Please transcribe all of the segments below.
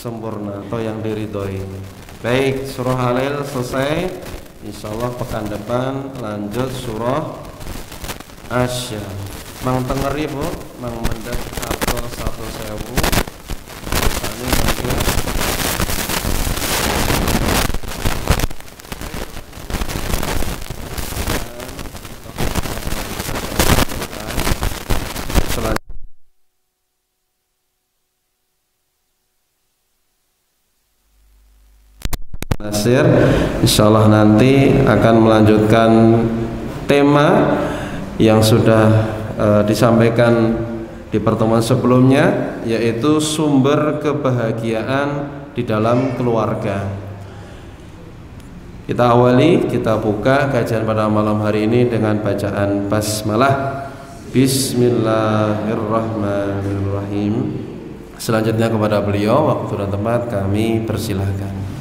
sempurna atau yang diridhoi. Baik, surah Al-Lail selesai. Insyaallah pekan depan lanjut surah Asy. Mang tengeri Bu, mang mendek atau 1.000. Misalnya mungkin Nasir, insyaallah nanti akan melanjutkan tema yang sudah disampaikan di pertemuan sebelumnya, yaitu sumber kebahagiaan di dalam keluarga. Kita awali, kita buka kajian pada malam hari ini dengan bacaan basmalah. Bismillahirrahmanirrahim. Selanjutnya kepada beliau, waktu dan tempat kami persilahkan.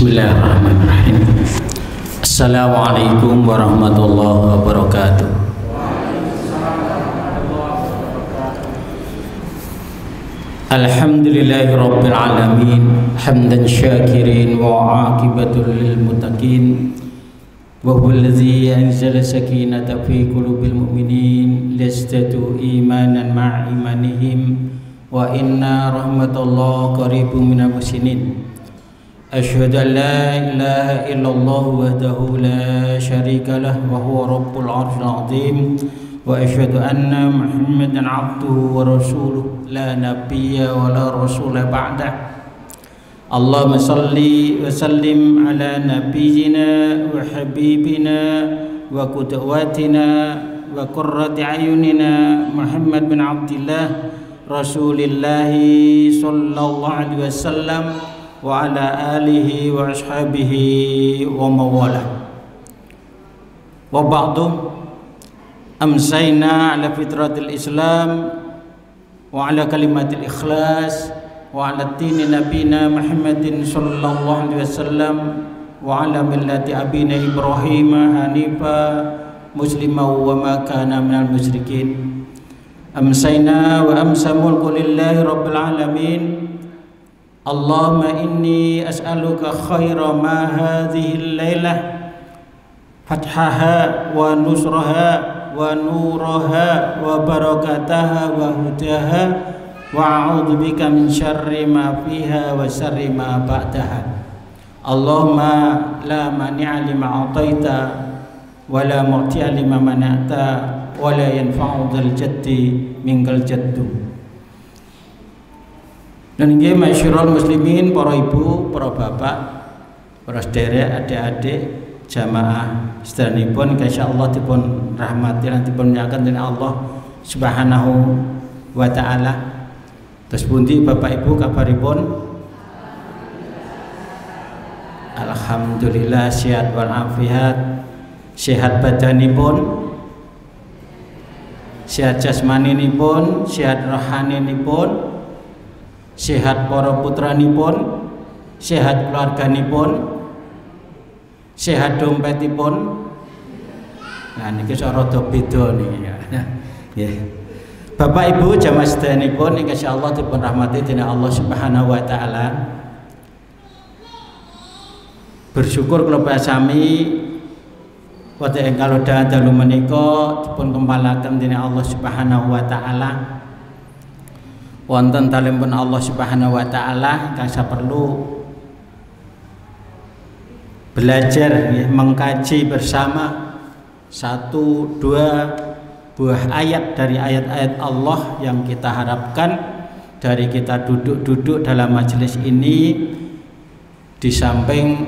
Bismillahirrahmanirrahim. Assalamualaikum warahmatullahi wabarakatuh. Alhamdulillahi rabbil alamin, hamdan syakirin wa aqibatul lil muttaqin. Wa huwa allazi anzala sakinata fi qulubil mu'minin liyazdadu imanan ma'a imanihim wa inna rahmatallahi qaribun minal muhsinin. Asyhadu an la ilaha illallah wahdahu la syarika lah wa huwa rabbul arsyil azim wa asyhadu anna Muhammadan abduhu wa rasuluh la nabiyya wa la rasula ba'dah. Allahumma salli wa sallim ala nabiyyina wa habibina wa qudwatina wa qurrati ayunina Muhammad bin Abdillah Rasulillahi sallallahu alaihi wasallam wa ala alihi wa ashabihi wa mawalah. Wa ba'du, amsayna ala fitratil Islam wa ala kalimatil ikhlas wa ala dini nabina Muhammadin sallallahu alaihi wasallam wa ala millati abina Ibrahim hanifa muslima wa ma kana minal musyrikin. Amsayna wa amsa mulku lillahi rabbil alamin. Allahumma inni as'aluka khaira ma hadhihi al-lailah fathaha wa nusraha wa nuraha wa barakataha wa hudaha wa a'udzu bika min syarri ma fiha wa syarri ma ba'daha. Allahumma la mani'a lima a'taita wa la mu'ti'a lima mana'ta wa la yanfa'u dzal jaddi minkal jaddu. Dan nggih masyarul muslimin, para ibu, para bapak, para sederek, adik-adik, jamaah sedanipun insyaallah dipun rahmati lan dipun muliakan dening Allah Subhanahu wa taala. Terus pundi Bapak Ibu kabaripun? Alhamdulillah sehat walafiat, sehat badanipun, sehat jasmaninipun, sehat rohaninipun, sehat para putranipun, sehat keluarganipun, sehat dompetipun. Nah niki rada beda niki ya. Nggih. Bapak Ibu jamaah sedanipun insyaallah dipun rahmati dening Allah Subhanahu wa taala. Bersyukur kula sami wonten ing kalodhan dalu menika dipun kempalaken dening Allah Subhanahu wa taala. Wonten talimipun Allah Subhanahu wa taala kang saperlu belajar ya, mengkaji bersama 1-2 buah ayat dari ayat-ayat Allah yang kita harapkan dari kita duduk-duduk dalam majelis ini. Di samping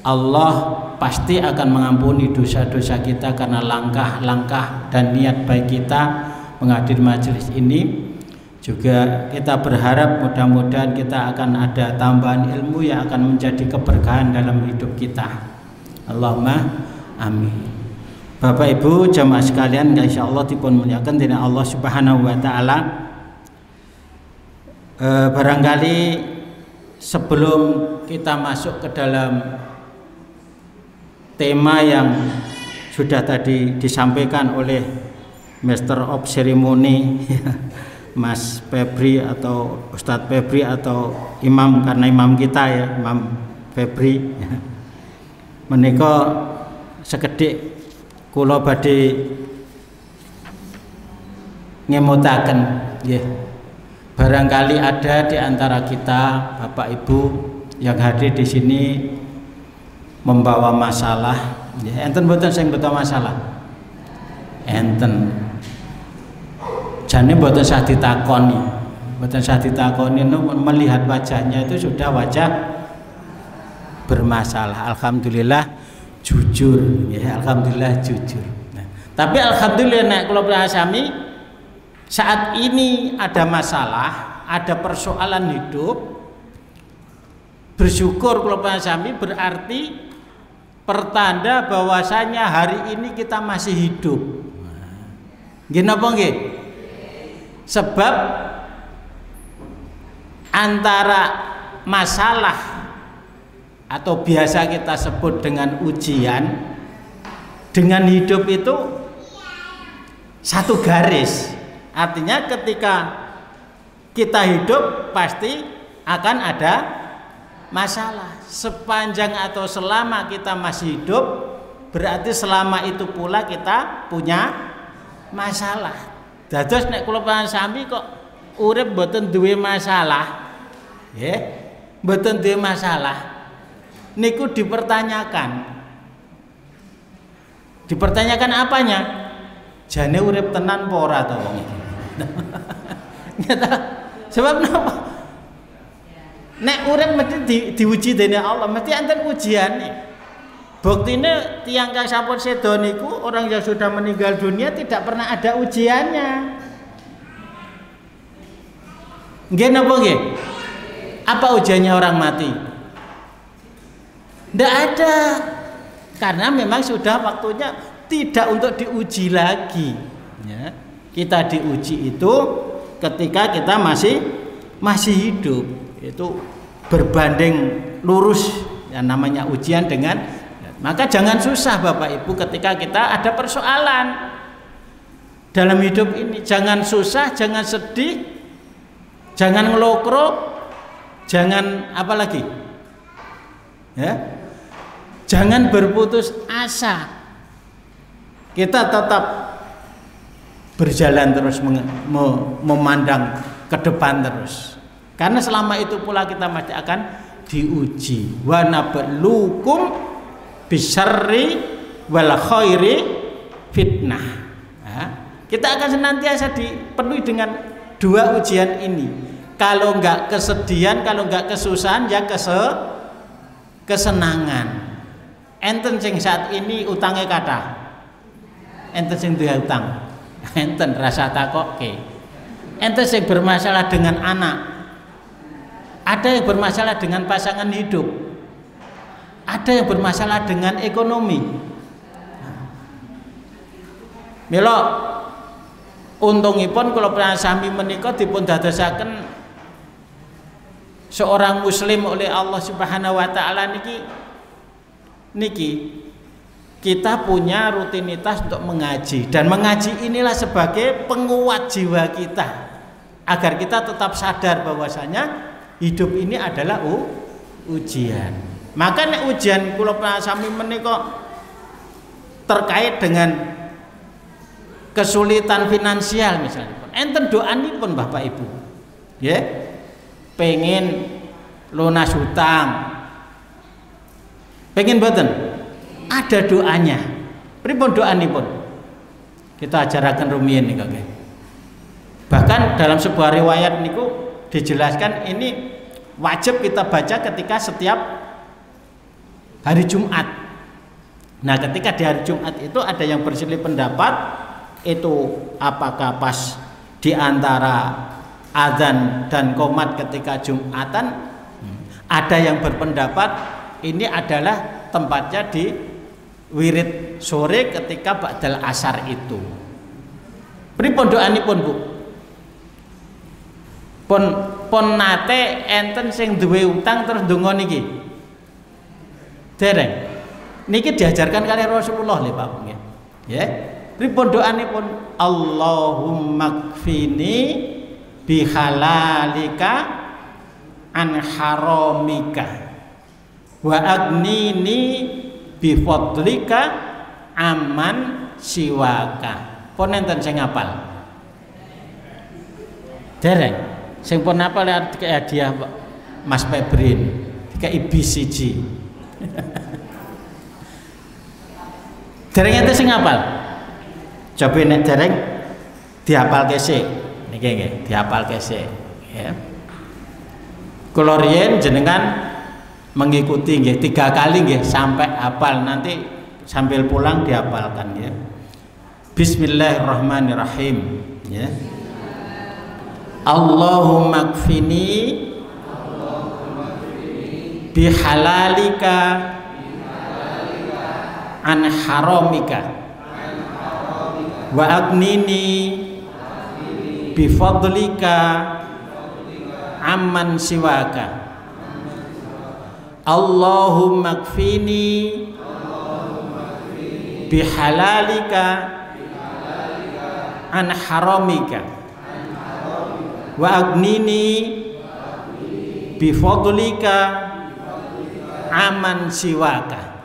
Allah pasti akan mengampuni dosa-dosa kita karena langkah-langkah dan niat baik kita menghadiri majelis ini. Juga kita berharap mudah-mudahan kita akan ada tambahan ilmu yang akan menjadi keberkahan dalam hidup kita. Allahumma amin. Bapak Ibu jamaah sekalian, insyaallah dipun muliakan dening Allah Subhanahu wa taala. Barangkali sebelum kita masuk ke dalam tema yang sudah tadi disampaikan oleh Master of Ceremony Mas Febri atau Ustadz Febri atau imam, karena imam kita ya, Imam Febri menika sekedhik kula badhe ngemutaken nggih. Barangkali ada di antara kita Bapak Ibu yang hadir di sini membawa masalah, ya, enten mboten sing membawa masalah? Enten. Jane mboten sah ditakoni. Mboten sah ditakoni, melihat wajahnya itu sudah wajah bermasalah. Alhamdulillah jujur, ya, alhamdulillah jujur. Nah, tapi alhamdulillah nek kula prasami saat ini ada masalah, ada persoalan hidup, bersyukur kula prasami berarti pertanda bahwasanya hari ini kita masih hidup. Nggih napa nggih? Sebab antara masalah atau biasa kita sebut dengan ujian dengan hidup itu satu garis. Artinya ketika kita hidup pasti akan ada masalah. Sepanjang atau selama kita masih hidup berarti selama itu pula kita punya masalah. Dados nek kula sami kok urip mboten duwe masalah, nggih, mboten duwe masalah niku dipertanyakan. Dipertanyakan apanya? Jane urip tenan apa ora to wong iki. Sebab napa? Nek urip mesti diuji dening Allah, mesti enten ujiane. Buktine tiyang kang sampun sedo niku, orang yang sudah meninggal dunia tidak pernah ada ujiannya. Nggih napa nggih? Apa ujiannya orang mati? Ndak ada. Karena memang sudah waktunya tidak untuk diuji lagi, ya. Kita diuji itu ketika kita masih hidup, itu berbanding lurus yang namanya ujian dengan. Maka jangan susah Bapak Ibu ketika kita ada persoalan dalam hidup ini. Jangan susah, jangan sedih, jangan ngelokro, jangan apa lagi, ya, jangan berputus asa. Kita tetap berjalan terus, memandang ke depan terus. Karena selama itu pula kita masih akan diuji. Wa nabluukum bisyarri wal khairi fitnah. Nah, kita akan senantiasa dipenuhi dengan dua ujian ini. Kalau enggak kesedihan, kalau enggak kesusahan, ya kesenangan. Enten sing saat ini utangnya kata, enten sing duwe utang, enten rasa takoke. Enten sing bermasalah dengan anak, ada yang bermasalah dengan pasangan hidup, ada yang bermasalah dengan ekonomi. Mila untungipun kula sami menika dipun dadosaken seorang muslim oleh Allah Subhanahu wa taala niki kita punya rutinitas untuk mengaji, dan mengaji inilah sebagai penguat jiwa kita agar kita tetap sadar bahwasanya hidup ini adalah ujian. Maka nek ujian kula sami menika terkait dengan kesulitan finansial misalnya, enten doanipun Bapak Ibu, ya, pengen lunas hutang, pengen boten, ada doanya. Pripun doanipun? Kita ajaraken rumiyin niku nggih. Bahkan dalam sebuah riwayat niku dijelaskan ini wajib kita baca ketika setiap hari Jumat. Nah, ketika di hari Jumat itu ada yang berselisih pendapat itu apakah pas di antara azan dan qomat ketika Jumatan. Ada yang berpendapat ini adalah tempatnya di wirid sore ketika ba'dal asar itu. Pripun doanipun Bu? Pun nate enten sing duwe utang terus donga niki. Dereng. Niki diajarkan kali Rasulullah lho Pak nggih. Ya. Pripun doanipun? Allahumma kfini bihalalika an haramika wa agnini bifadlika aman siwaka. Pun enten sing ngapal? Dereng. Sing pun apal kayak hadiah Mas Febrin, kayak BCG. Dereng ente sing ngapal? Coba nek dereng dihafalke sik. Niki nggih, dihafalke sik, ya. Kula riyen jenengan mengikuti nggih 3 kali nggih sampai hafal, nanti sambil pulang dihafalkan ya. Bismillahirrahmanirrahim ya. Allahumma kfini bihalalika an haramika wa agnini bifadlika amman siwaka. Allahumma kfini bihalalika an haramika wa agnini bifadlika aman siwaka.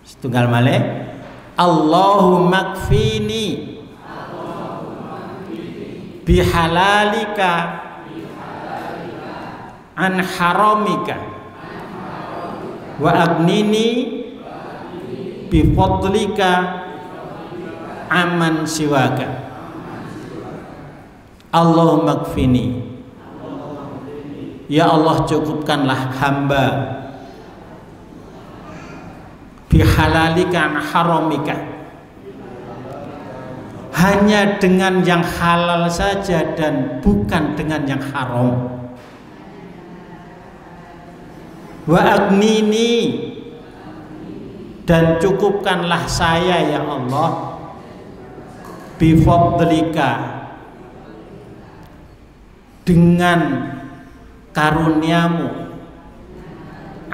Setunggal malih. Allahumma kfini bihalalika an haramika wa agnini bifadlika aman siwaka. Allahumma kfini, ya Allah cukupkanlah hamba bihalalika an haramika, hanya dengan yang halal saja dan bukan dengan yang haram. Wa agnini, dan cukupkanlah saya ya Allah bifadlika, dengan karuniamu,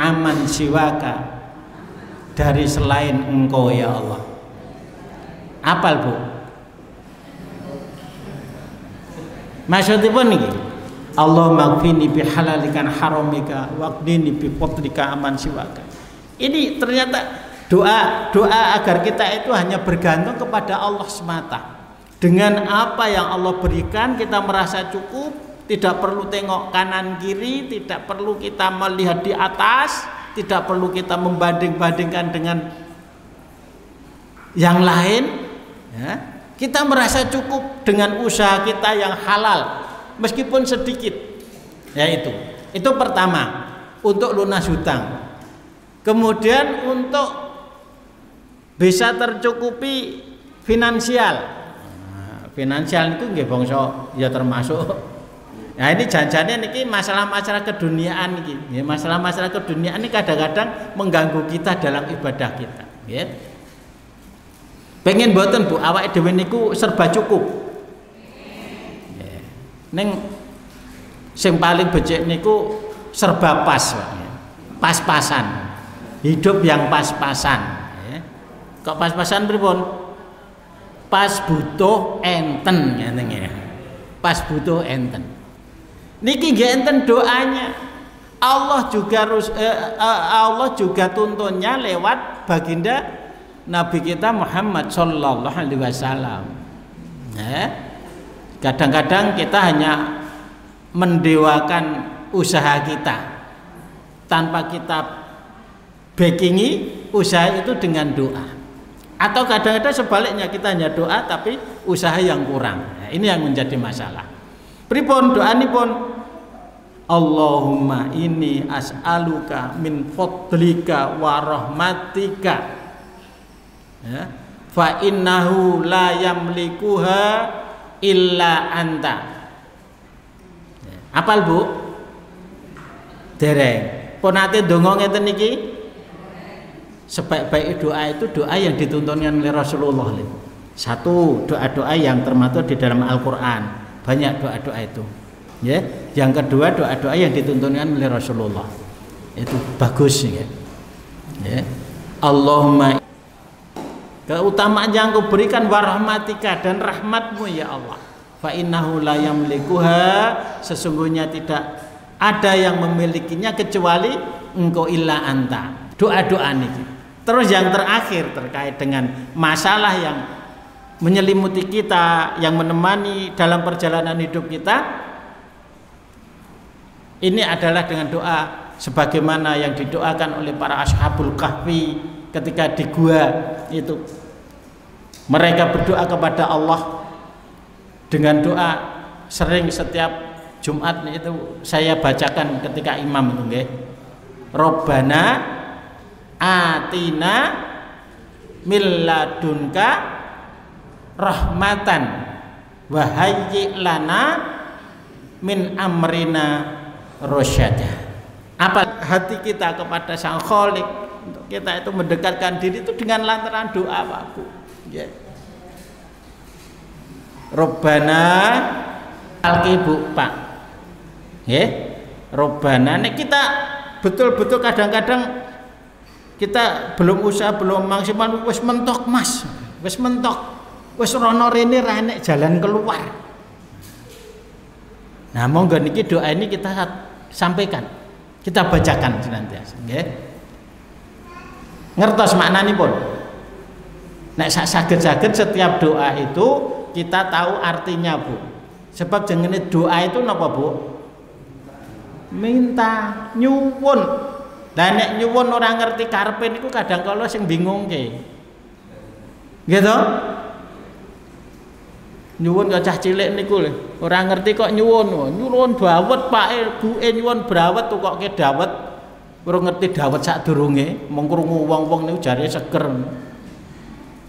aman siwaka, dari selain engkau ya Allah. Apal Bu? Maksudipun niki, Allahumma kfini bihalalika an haramika waqdini bifadlika aman siwaka. Ini ternyata doa agar kita itu hanya bergantung kepada Allah semata. Dengan apa yang Allah berikan kita merasa cukup, tidak perlu tengok kanan kiri, tidak perlu kita melihat di atas, tidak perlu kita membanding-bandingkan dengan yang lain ya. Kita merasa cukup dengan usaha kita yang halal meskipun sedikit. Ya itu pertama, untuk lunas hutang. Kemudian untuk bisa tercukupi finansial. Finansial itu nggih bangsa ya termasuk. Nah ini janjane niki masalah-masalah keduniaan niki. Ya, masalah-masalah keduniaan ini kadang-kadang mengganggu kita dalam ibadah kita. Ya. Pengen mboten Bu, awake dhewe niku serba cukup. Ya. Ning sing paling becik niku serba pas, ya. Pas-pasan. Hidup yang pas-pasan. Ya. Kok pas-pasan pripun? Pas butuh enten ngene ya. Pas butuh enten. Niki nggih enten doanya. Allah juga tuntunnya lewat baginda Nabi kita Muhammad sallallahu alaihi wasallam. Kadang-kadang kita hanya mendewakan usaha kita tanpa kita backingi usaha itu dengan doa. Atau kadang-kadang sebaliknya kita hanya doa tapi usaha yang kurang. Nah, ini yang menjadi masalah. Pripun doanipun? Allahumma inni as'aluka min fadlika wa rahmatika. Ya. Fa innahu la yamlikuha illa anta. Ya. Apal Bu? Dereng. Pun ate ndonga ngeten niki? sebaik-baik doa itu doa yang dituntunkan oleh Rasulullah. Satu, doa-doa yang termaktub di dalam Al-Quran, banyak doa-doa itu. Ya, yang kedua doa-doa yang dituntunkan oleh Rasulullah, itu bagus ya. Ya. Allahumma, keutamaan yang Kau berikan warahmatika, dan rahmatmu ya Allah. Fa innahu la yamlikuha, sesungguhnya tidak ada yang memilikinya kecuali Engkau illa anta. Doa-doa ini. Terus yang terakhir terkait dengan masalah yang menyelimuti kita, yang menemani dalam perjalanan hidup kita, ini adalah dengan doa sebagaimana yang didoakan oleh para ashabul kahfi ketika di gua itu. Mereka berdoa kepada Allah dengan doa sering setiap Jumat itu saya bacakan ketika imam itu nggih. Robbana atina min ladunka rahmatan wa hayyi lana min amrina rasyada. Apa hati kita kepada Sang Khalik, untuk kita itu mendekatkan diri itu dengan lantaran doa Pak Bu. Ya. Robbana alkibu Pak. Ya. Robbana ini kita betul-betul kadang-kadang kita belum usaha, belum maksimal, wis mentok Mas, wis mentok, wis rono rene ra enek jalan keluar. Nah, monggo niki doa ini kita sampaikan, kita bacakan senantiasa, nggih. Ngertos maknanipun. Nek saged-saged setiap doa itu kita tahu artinya, Bu. Sebab jenenge doa itu napa, Bu? Minta, nyuwun. Lah nek nyuwun ora ngerti karepe niku kadang kala sing bingungke. Gitu? Nyuwun kok cah cilik niku lho, ora ngerti kok nyuwun. Nyuwun dawet Pak, buke nyuwun brawet tukoke dawet. Ora ngerti dawet sadurunge, mung krungu wong-wong niku jare seger.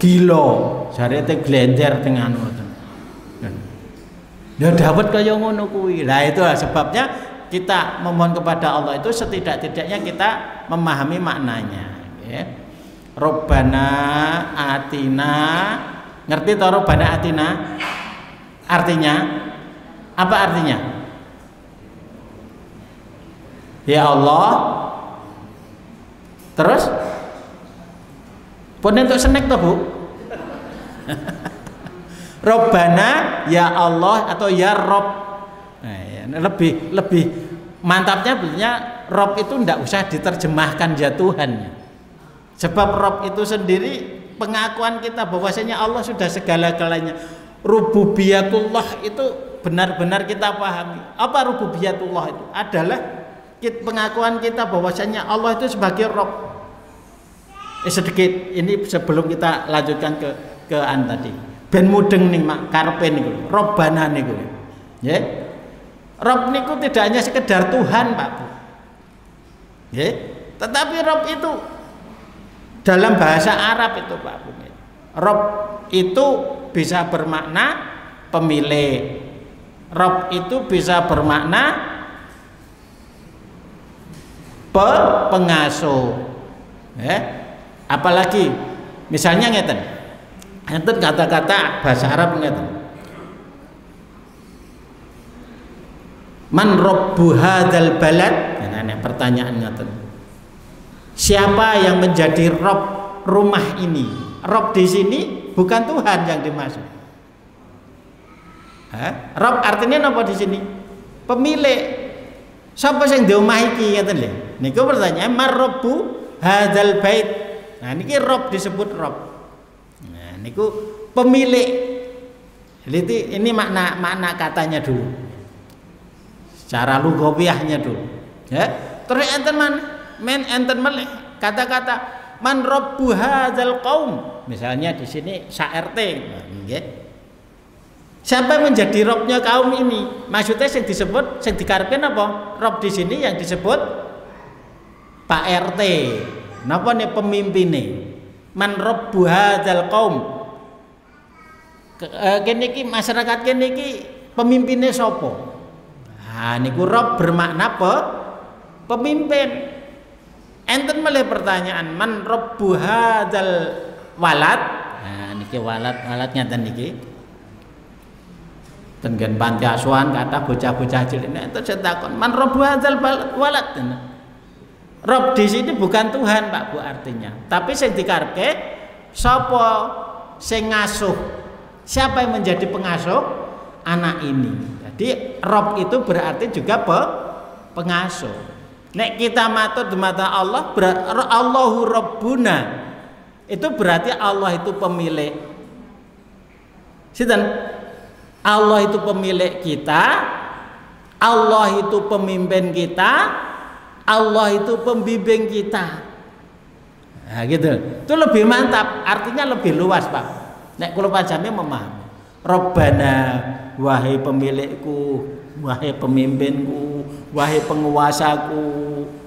Gila, jare te glender dengan ngoten. Ya dawet kaya ngono kuwi. Lah itu sebabnya kita memohon kepada Allah itu setidak-tidaknya kita memahami maknanya, ya. Robbana atina, ngerti toh Robbana atina? Artinya apa artinya? Ya Allah. Terus pun untuk snack toh Bu. Robbana ya Allah atau ya Rob. Nah, ya, lebih mantapnya sebenarnya Rob itu tidak usah diterjemahkan ya Tuhan. Sebab Rob itu sendiri pengakuan kita bahwasanya Allah sudah segala-galanya. Rububiyatullah itu benar-benar kita pahami. Apa rububiyatullah itu? Adalah pengakuan kita bahwasanya Allah itu sebagai Rob. Sedikit ini sebelum kita lanjutkan ke tadi. Ben mudeng nih mak karepe niku. Robbana niku. Ya. Rob niku tidak hanya sekedar Tuhan Pak Bu. Ya. Tetapi Rob itu dalam bahasa Arab itu Pak Bu. Rob itu bisa bermakna pemilik. Rob itu bisa bermakna pengasuh. Ya. Apalagi misalnya ngeten kata-kata bahasa Arab ngeten. Man rabbu hadzal balad? Nah, pertanyaan ngeten. Siapa yang menjadi Rob rumah ini? Rob di sini bukan Tuhan yang dimaksud. Rob artinya apa di sini? Pemilik. Siapa yang di omah iki ngeten lho. Niku pertanyaan man rabbu hadzal bait. Nah niki Rob disebut Rob. Nah niku pemilik. Jadi ini makna katanya dulu. Secara lughawiyahnya dulu. Ya. Terus enten kata-kata man rabbu hadzal qaum. Misalnya di sini SART. Nggih. Siapa menjadi Robnya kaum ini? Maksudnya yang disebut, yang dikarepin apa? Rob di sini yang disebut Pak RT. Napa nih pemimpinnya? Man rabbu hadzal qaum. Kene iki masyarakat kene iki pemimpinnya sapa? Nah niku Rob bermakna apa? Pemimpin. enten melih pertanyaan man rabbu hadzal walad. Nah niki walad ngaten niki. Tenggen panti asuhan kata bocah-bocah cilik enten setakon man rabbu hadzal walad. Rob di sini bukan Tuhan Pak Bu artinya, tapi sing dikarepke sapa sing ngasuh, siapa yang menjadi pengasuh anak ini. Jadi Rob itu berarti juga pengasuh. Nek kita matur di mata Allah, Allahu Rabbuna, itu berarti Allah itu pemilik. Sinten? Allah itu pemilik kita, Allah itu pemimpin kita, Allah itu pembimbing kita. Nah gitu. Itu lebih mantap, artinya lebih luas Pak. Nek kula pajame memahami. Rabbana, wahai pemilikku, wahai pemimpinku, wahai penguasaku,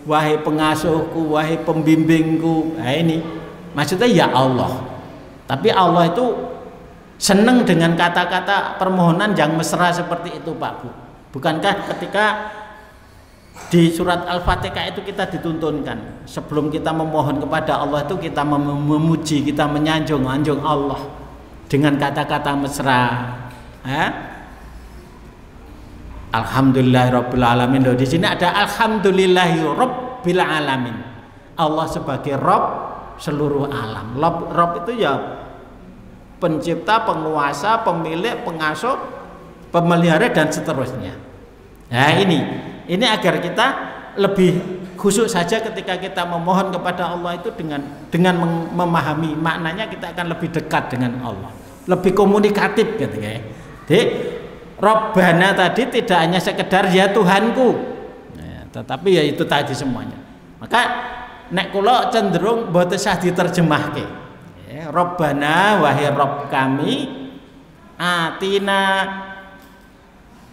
wahai pengasuhku, wahai pembimbingku. Nah ini maksudnya ya Allah. Tapi Allah itu senang dengan kata-kata permohonan yang mesra seperti itu Pak Bu. Bukankah ketika di surat Al-Fatihah itu kita dituntunkan sebelum kita memohon kepada Allah itu kita memuji, kita menyanjung-anjung Allah dengan kata-kata mesra. Alhamdulillahirabbil alamin. Di sini ada alhamdulillahirabbil alamin. Allah sebagai Rabb seluruh alam. Rabb itu ya pencipta, penguasa, pemilik, pengasuh, pemelihara dan seterusnya. Nah ini agar kita lebih khusyuk saja ketika kita memohon kepada Allah itu dengan memahami maknanya, kita akan lebih dekat dengan Allah, lebih komunikatif gitu ya. Jadi Rabbana tadi tidak hanya sekedar ya Tuhanku, nah, tetapi ya itu tadi semuanya. Maka nek kula cenderung mboten sah diterjemahke. Ya, Rabbana wahai Rabb kami, atina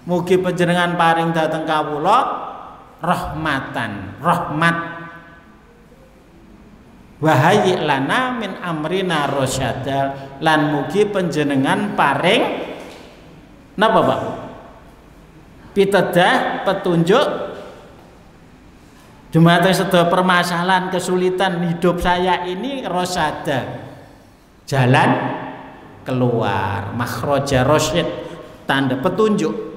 mugi panjenengan paring dhateng kawula rahmatan, rahmat. Wahai lana min amrina rasyada, lan mugi panjenengan paring napa Pak? Pitedah petunjuk dumateng sedaya permasalahan kesulitan hidup saya ini, rasyada, jalan keluar, makhraja rasyid, tanda petunjuk.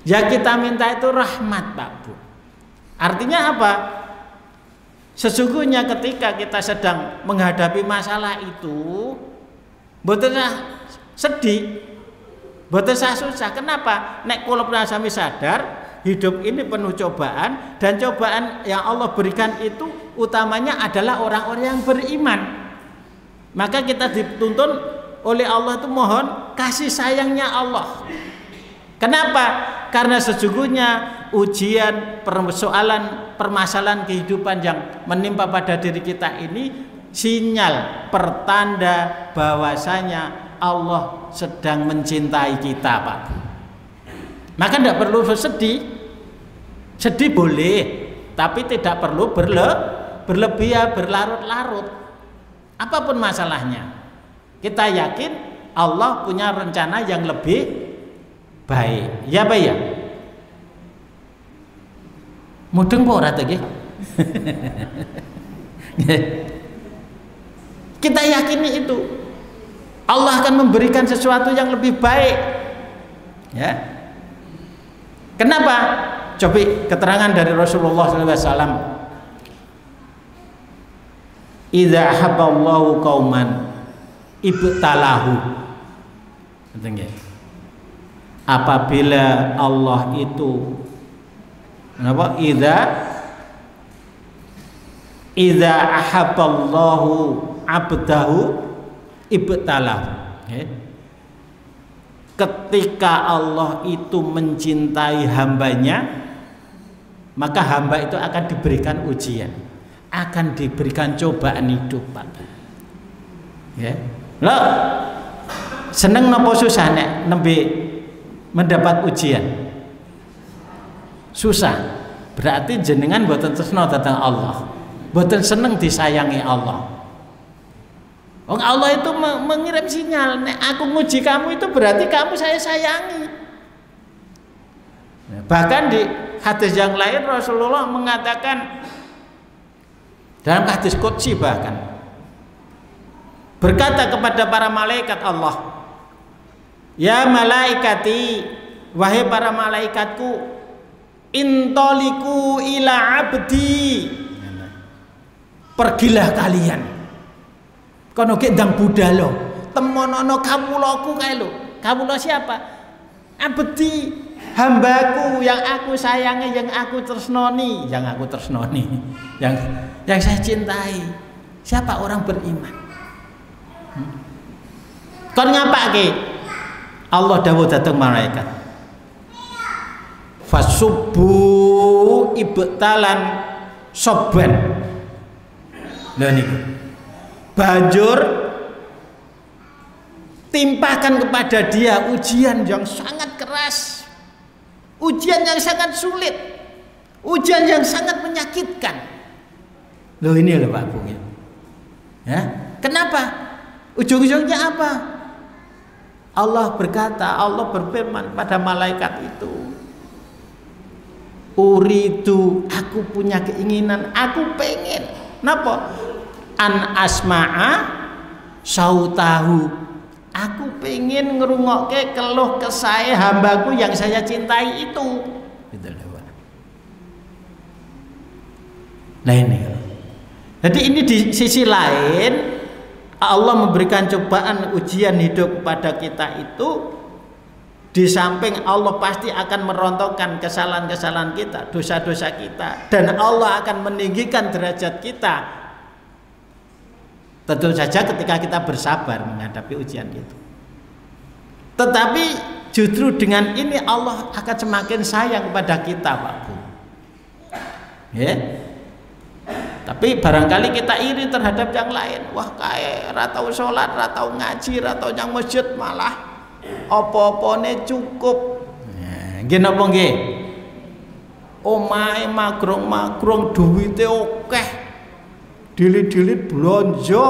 Ya kita minta itu rahmat Pak Bu. Artinya apa? Sesungguhnya ketika kita sedang menghadapi masalah itu, mboten sedih, mboten susah. Kenapa? Nek kula sami sadar hidup ini penuh cobaan, dan cobaan yang Allah berikan itu utamanya adalah orang-orang yang beriman. Maka kita dituntun oleh Allah itu mohon kasih sayangnya Allah. Kenapa? Karena sesungguhnya ujian, persoalan, permasalahan kehidupan yang menimpa pada diri kita ini sinyal, pertanda bahwasanya Allah sedang mencintai kita Pak. Maka tidak perlu sedih. Sedih boleh, tapi tidak perlu berlebihan, berlarut-larut. Apapun masalahnya, kita yakin Allah punya rencana yang lebih baik. Ya Pak ya. Mudeng po ora nggih. Kita yakini itu. Allah akan memberikan sesuatu yang lebih baik. Ya. Kenapa? Coba keterangan dari Rasulullah SAW. Idza haballahu qauman ibtalahu. Apabila Allah itu kenapa? Idza ahabballahu abdahu ibtalahu. Ketika Allah itu mencintai hambanya, maka hamba itu akan diberikan ujian, akan diberikan cobaan hidup Pak. Ya. Loh, seneng napa susah nek nembe mendapat ujian? Susah. Berarti jenengan boten tresna dhateng Allah, boten seneng disayangi Allah. Allah itu mengirim sinyal, nek aku nguji kamu itu berarti kamu saya sayangi. Bahkan di hadis yang lain Rasulullah mengatakan Dalam hadis qudsi bahkan berkata kepada para malaikat Allah, ya malaikati, wahai para malaikatku, intoliku ila abdi, pergilah kalian kono ke ndang budalo temonono kawulaku kae lho. Kawula siapa? Abdi, hambaku yang aku sayangi, yang aku tresnoni, yang saya cintai. Siapa? Orang beriman. Kon ngapake? Allah dawuh dhateng malaikat, fasubbu ibtalan sobban. Lha niku banjur timpakan kepada dia ujian yang sangat keras, ujian yang sangat sulit, ujian yang sangat menyakitkan. Loh ini loh Pak Bung ya. Kenapa? Ujung-ujungnya apa? Allah berkata, Allah berfirman pada malaikat itu, uridu, aku punya keinginan, aku pengen napa? An asma'a sautahu, aku pengen ngerungokke keluh kesah hambaku yang saya cintai itu. Gitu loh Pak. Nah ini. Jadi ini di sisi lain Allah memberikan cobaan ujian hidup kepada kita itu, di samping Allah pasti akan merontokkan kesalahan-kesalahan kita, dosa-dosa kita, dan Allah akan meninggikan derajat kita. Tentu saja ketika kita bersabar menghadapi ujian itu. Tetapi justru dengan ini Allah akan semakin sayang kepada kita, Pak Bu. Ya. Tapi barangkali kita iri terhadap yang lain. Wah, kayak ratau sholat, ratau ngaji, ratau yang masjid, malah apa-apane cukup. Nggih napa nggih? Omahe magrong-magrong, duwite akeh. Dilit-dilit blonjo.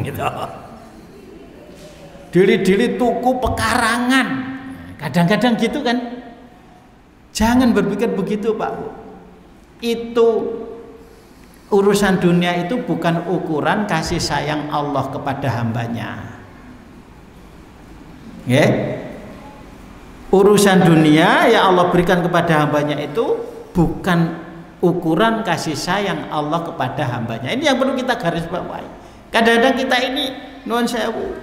Gitu. Dilit-dilit tuku pekarangan. Kadang-kadang gitu kan. Jangan berpikir begitu, Pak. Itu urusan dunia itu bukan ukuran kasih sayang Allah kepada hambanya. Ya, urusan dunia yang Allah berikan kepada hambanya itu bukan ukuran kasih sayang Allah kepada hambanya. Ini yang perlu kita garis bawahi. Kadang-kadang kita ini nuwun sewu,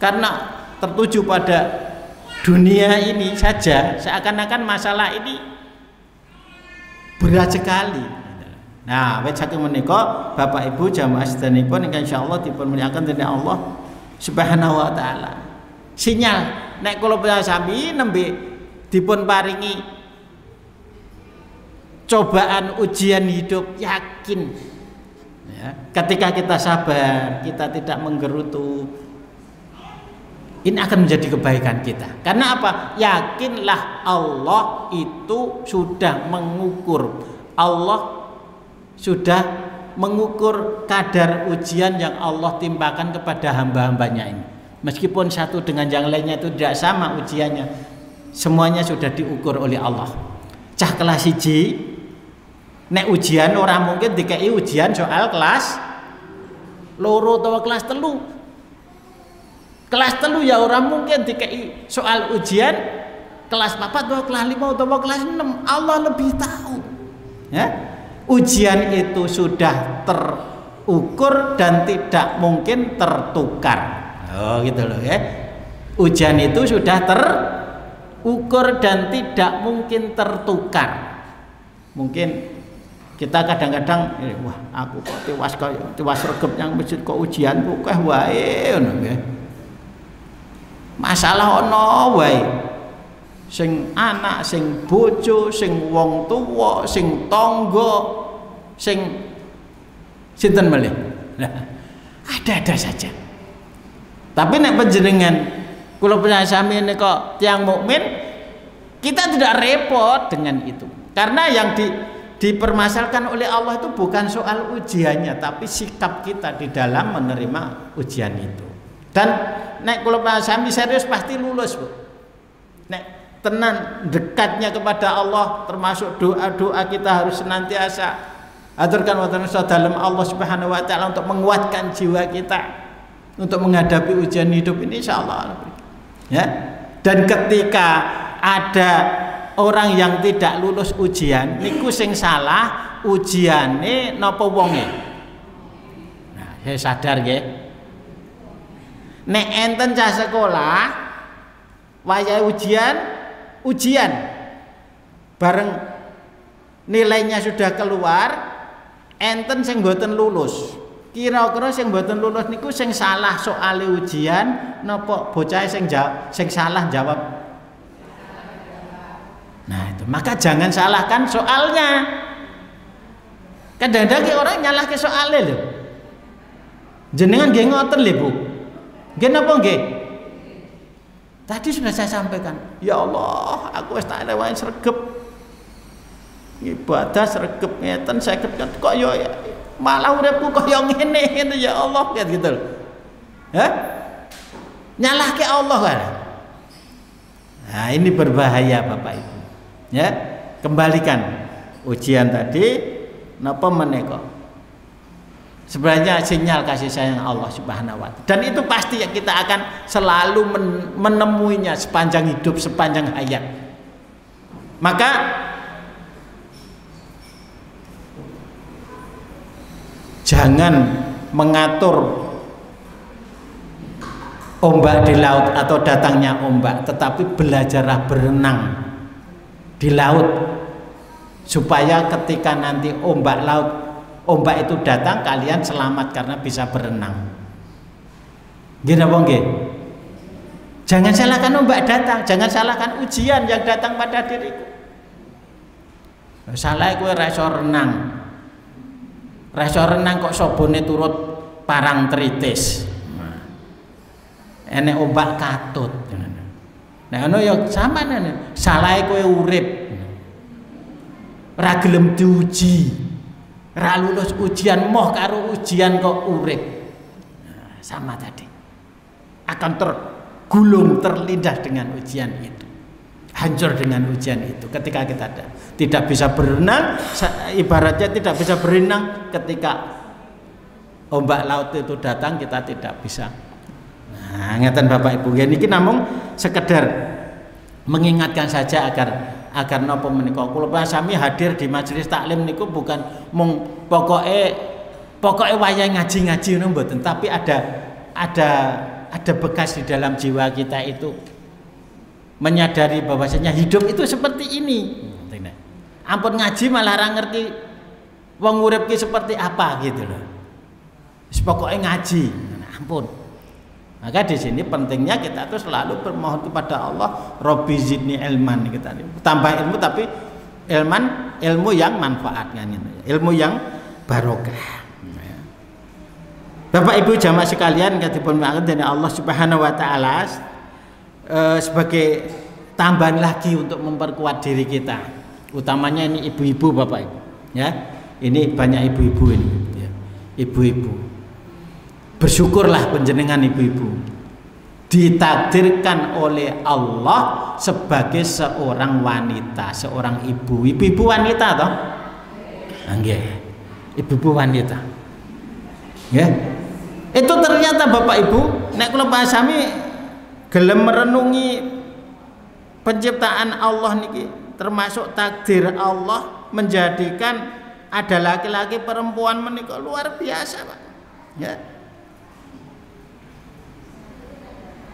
karena tertuju pada dunia ini saja, seakan-akan masalah ini berat sekali. Nah, wis saking menika Bapak Ibu jamaah sedanipun ingkang insyaallah dipun mulyakaken dening Allah Subhanahu wa taala. Sinyal nek kula sami nembe dipun paringi cobaan ujian hidup, yakin ya, ketika kita sabar, kita tidak menggerutu, ini akan menjadi kebaikan kita. Karena apa? Yakinlah Allah itu sudah mengukur, Allah sudah mengukur kadar ujian yang Allah timpakan kepada hamba-hambanya ini. Meskipun satu dengan yang lainnya itu tidak sama ujiannya, semuanya sudah diukur oleh Allah. Cah kelas 1 nek ujian orang mungkin dikai ujian soal kelas loro atau kelas 3. Kelas 3 ya orang mungkin dikai soal ujian kelas 4 atau kelas 5 atau kelas 6. Allah lebih tahu. Ya. Ujian itu sudah terukur dan tidak mungkin tertukar. Oh gitu loh ya. Ujian itu sudah terukur dan tidak mungkin tertukar. Mungkin kita kadang-kadang wah aku kok tiwas regep yang masjid kok ujian kok wae ngono nggih. Masalah ono wae. Sing anak, sing bojo, sing wong tuwa, sing tangga, sing sinten malih. Nah, ada-ada saja. Tapi nek panjenengan kula sami nika tiyang mukmin, kita tidak repot dengan itu. Karena yang dipermasalahkan oleh Allah itu bukan soal ujiannya, tapi sikap kita di dalam menerima ujian itu. Dan nek kula sami serius pasti lulus, Bu. Nek tenan dekatnya kepada Allah, termasuk doa-doa kita harus senantiasa Aturkan wonten dalam Allah Subhanahu wa taala untuk menguatkan jiwa kita untuk menghadapi ujian hidup ini insyaallah. Ya. Dan ketika ada orang yang tidak lulus ujian, niku sing salah ujiane napa wonge? Nah, saya sadar nggih. Nek enten cah sekolah wayahe ujian bareng nilainya sudah keluar, enten sing mboten lulus. Kira-kira sing mboten lulus niku sing salah soal ujian napa bocah sing salah jawab? Nah, itu maka jangan salahkan soalnya. Kadang-kadang orang nyalahke soalnya lho. Jenengan nggih ngoten lho, Bu. Nggih napa nggih? Tadi sudah saya sampaikan, ya Allah, aku wis tak lewat sregep. Ibadah sregep ngeten 50 kok yo malah uripku kaya ngene ya Allah gitu loh. Hah? Nyalahke Allah kan. Nah, ini berbahaya Bapak Ibu. Ya, kembalikan ujian tadi napa menika. Sebenarnya sinyal kasih sayang Allah Subhanahu wa taala. Dan itu pasti ya kita akan selalu menemuinya sepanjang hidup, sepanjang hayat. Maka jangan mengatur ombak di laut atau datangnya ombak, tetapi belajarlah berenang di laut supaya ketika nanti ombak itu datang kalian selamat karena bisa berenang. Gini apa nggih? Jangan salahkan ombak datang, jangan salahkan ujian yang datang pada diriku. Salah kowe ra iso renang. Ra iso renang kok sobone turut parang tritis. Enek ombak katut. Nah ngono ya samane salahe kowe urip. Ra gelem diuji. Ra lulus ujian moh karo ujian kok urip. Nah, sama tadi. Akan tergulung terlindas dengan ujian itu. Hancur dengan ujian itu ketika kita tidak bisa berenang, ibaratnya tidak bisa berenang ketika ombak laut itu datang kita tidak bisa. Nah, ngeten Bapak Ibu, ya niki namung sekedar mengingatkan saja agar napa menika kula sami hadir di majelis taklim niku bukan mung pokoke wayah ngaji-ngaji ngono mboten, tapi ada bekas di dalam jiwa kita itu menyadari bahwasanya hidup itu seperti ini. Ampun ngaji malah ra ngerti wong urip ki seperti apa gitu loh. Wis pokoke ngaji. Ampun. Maka di sini pentingnya kita tuh selalu bermohon kepada Allah, Robbi zidni ilman kita. Tambah ilmu tapi ilmu yang manfaat kan gitu. Ilmu yang barokah. Bapak Ibu jamaah sekalian katipun mangken dari Allah Subhanahu wa taala sebagai tambahan lagi untuk memperkuat diri kita. Utamanya ini ibu-ibu Bapak Ibu, ya. Ini banyak ibu-ibu ini, ya. Ibu-ibu. Bersyukurlah panjenengan ibu-ibu ditakdirkan oleh Allah sebagai seorang wanita, seorang ibu. Ibu-ibu wanita toh? Nggih. Ibu-ibu wanita. Ya. Itu ternyata Bapak Ibu, nek kula pasami gelem merenungi penciptaan Allah niki, termasuk takdir Allah menjadikan ada laki-laki perempuan menika luar biasa, Pak. Ya.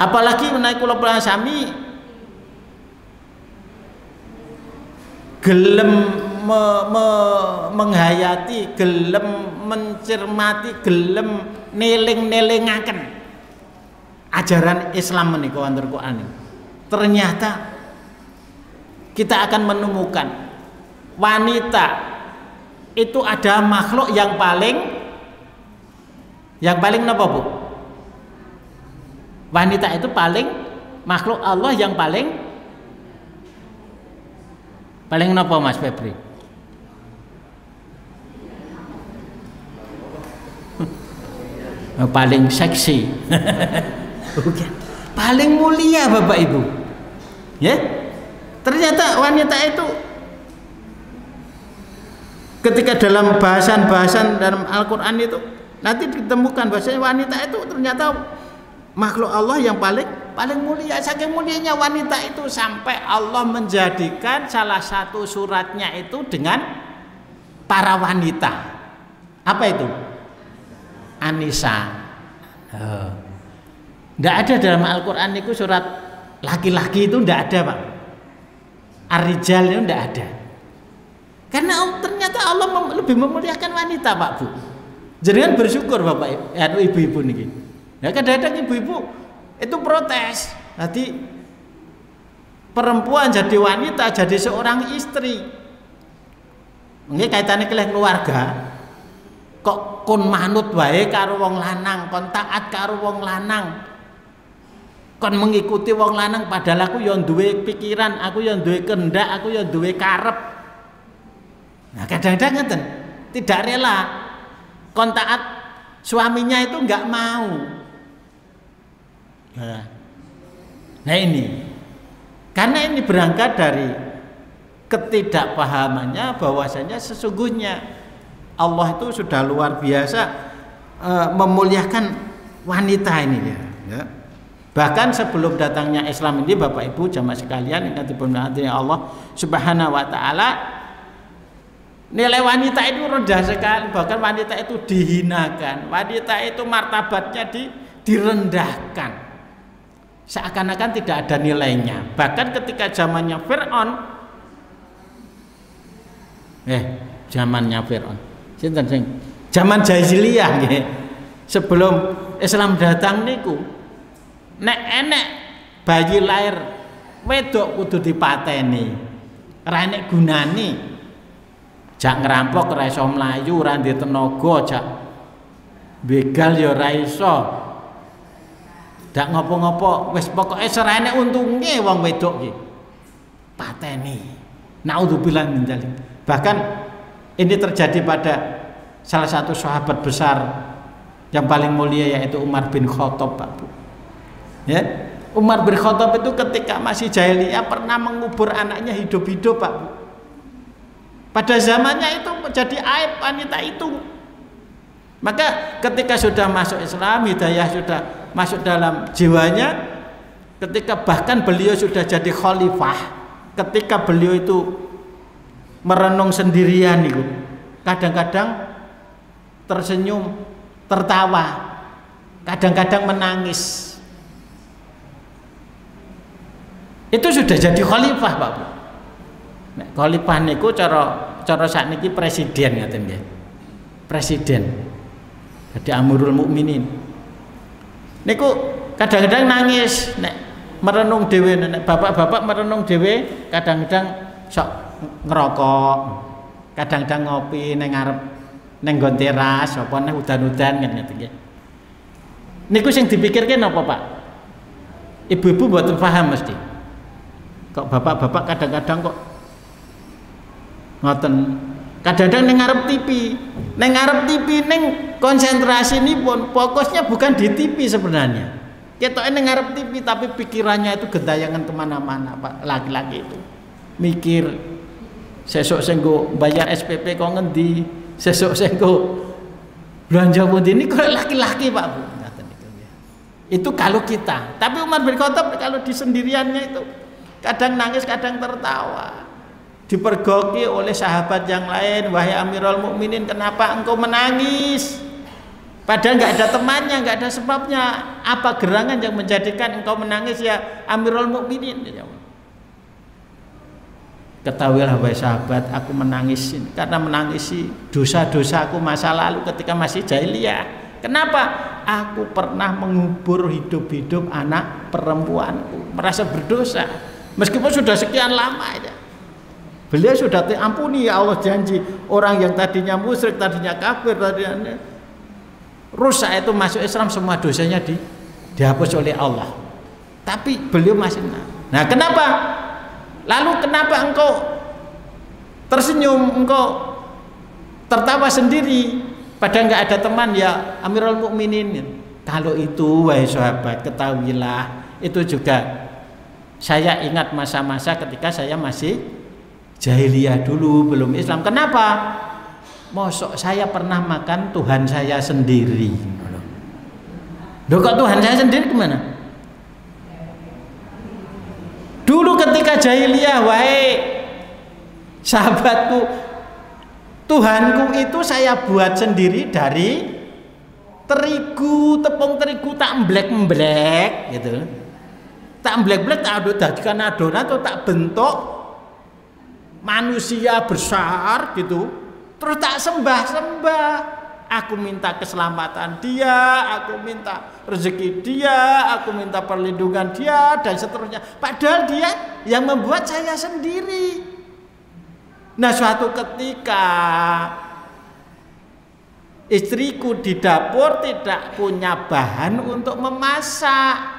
Apalagi menawi kula sami gelem menghayati, gelem mencermati, gelem neling-nelingaken ajaran Islam menika wonten Quran. Ternyata kita akan menemukan wanita itu ada makhluk yang paling napa Bu? Wanita itu paling makhluk Allah yang paling napa Mas Febri? Paling seksi. Bukan. Paling mulia Bapak Ibu. Ya. Ternyata wanita itu ketika dalam bahasan-bahasan dalam Al-Quran itu nanti ditemukan bahwasanya wanita itu ternyata makhluk Allah yang paling mulia. Saking mulianya wanita itu sampai Allah menjadikan salah satu suratnya itu dengan para wanita. Apa itu? An-Nisa. Tidak ada dalam Al-Quran itu surat laki-laki itu tidak ada, Pak. Ar-Rijal itu tidak ada. Karena ternyata Allah lebih memuliakan wanita, Pak Bu. Jangan bersyukur Bapak ibu-ibu nih. Ya kadang-kadang ibu-ibu itu protes. Nanti perempuan jadi wanita, jadi seorang istri. Ini kaitannya ke keluarga. Kok kon manut wae karo wong lanang, kon taat karo wong lanang. Kon mengikuti wong lanang padahal aku yang duwe pikiran, aku yang duwe kehendak, aku yang duwe karep. Nah, kadang-kadang ngeten, tidak rela. Kon taat suaminya itu enggak mau. Nah ini. Karena ini berangkat dari ketidakpahamannya bahwasanya sesungguhnya Allah itu sudah luar biasa memuliakan wanita ini ya. Bahkan sebelum datangnya Islam ini Bapak Ibu jamaah sekalian yang diberkati Allah Subhanahu wa taala, nilai wanita itu rendah sekali, bahkan wanita itu dihinakan, wanita itu martabatnya direndahkan, seakan-akan tidak ada nilainya. Bahkan ketika zamannya Fir'aun, zamannya Fir'aun, zaman jahiliyah nggih, sebelum Islam datang niku, nek enek bayi lahir wedok kudu dipateni, ora enek gunane. Jak ngerampok ora iso mlayu, ora ndek tenaga, jak begal ya ora iso. Dak ngopo-ngopo, wis pokoke ora enek untunge wong wedok iki. Pateni. Naudzubillah min dzalik. Bahkan ini terjadi pada salah satu sahabat besar yang paling mulia yaitu Umar bin Khattab, Pak Bu. Ya, Umar bin Khattab itu ketika masih jahiliyah pernah mengubur anaknya hidup-hidup, Pak Bu. Pada zamannya itu menjadi aib wanita itu. Maka ketika sudah masuk Islam, hidayah sudah masuk dalam jiwanya, ketika bahkan beliau sudah jadi khalifah, ketika beliau itu merenung sendirian itu, kadang-kadang tersenyum, tertawa, kadang-kadang menangis. Itu sudah jadi khalifah, Pak Bu. Nek khalifah niku cara sakniki presiden ngaten nggih. Presiden. Jadi Amirul Mukminin. Niku kadang-kadang nangis nek merenung dhewe, nek bapak-bapak merenung dhewe kadang-kadang sok ngerokok, kadang-kadang ngopi ning ngarep ning nggon teras apa nek udan-udan ngeten nggih. Niku sing dipikirke napa, Pak? Ibu-ibu mboten paham mesti. Kok bapak-bapak kadang-kadang kok ngoten, kadang-kadang ning ngarep TV, ning konsentrasi ini pun fokusnya bukan di TV sebenarnya. Ketoke ning ngarep TV tapi pikirannya itu gentayangan kemana-mana, Pak. Laki-laki itu mikir sesuk sing nggo bayar SPP kok ngendi, sesuk sing nggo belanja pundi. Ini kok laki-laki, Pak Bu. Itu kalau kita. Tapi Umar bin Khattab kalau di sendiriannya itu kadang nangis, kadang tertawa. Dipergoki oleh sahabat yang lain, wahai Amirul Mukminin, kenapa engkau menangis? Padahal nggak ada temannya, nggak ada sebabnya. Apa gerangan yang menjadikan engkau menangis ya Amirul Mukminin? Ketahuilah wahai sahabat, aku menangis karena menangisi dosa-dosaku masa lalu ketika masih jahiliyah. Kenapa? Aku pernah mengubur hidup-hidup anak perempuanku, merasa berdosa meskipun sudah sekian lama aja. Beliau sudah diampuni, ya Allah janji. Orang yang tadinya musyrik, tadinya kafir, tadinya rusak itu masuk Islam, semua dosanya dihapus oleh Allah. Tapi beliau masih nah kenapa? Lalu kenapa engkau tersenyum, engkau tertawa sendiri padahal nggak ada teman ya Amirul Mukminin? Kalau itu wahai sahabat, ketahuilah itu juga saya ingat masa-masa ketika saya masih jahiliyah dulu, belum Islam. Kenapa? mosok saya pernah makan Tuhan saya sendiri. Loh kok Tuhan saya sendiri gimana? Dulu ketika jahiliyah, wahai sahabatku, Tuhanku itu saya buat sendiri dari terigu, tepung terigu tak emblek-emblek gitu. Tak emblek-emblek, tak jadikan adonan atau tak bentuk manusia besar gitu. Terus tak sembah-sembah. Aku minta keselamatan dia, aku minta rezeki dia, aku minta perlindungan dia dan seterusnya. Padahal dia yang membuat saya sendiri. Nah, suatu ketika istriku di dapur tidak punya bahan untuk memasak.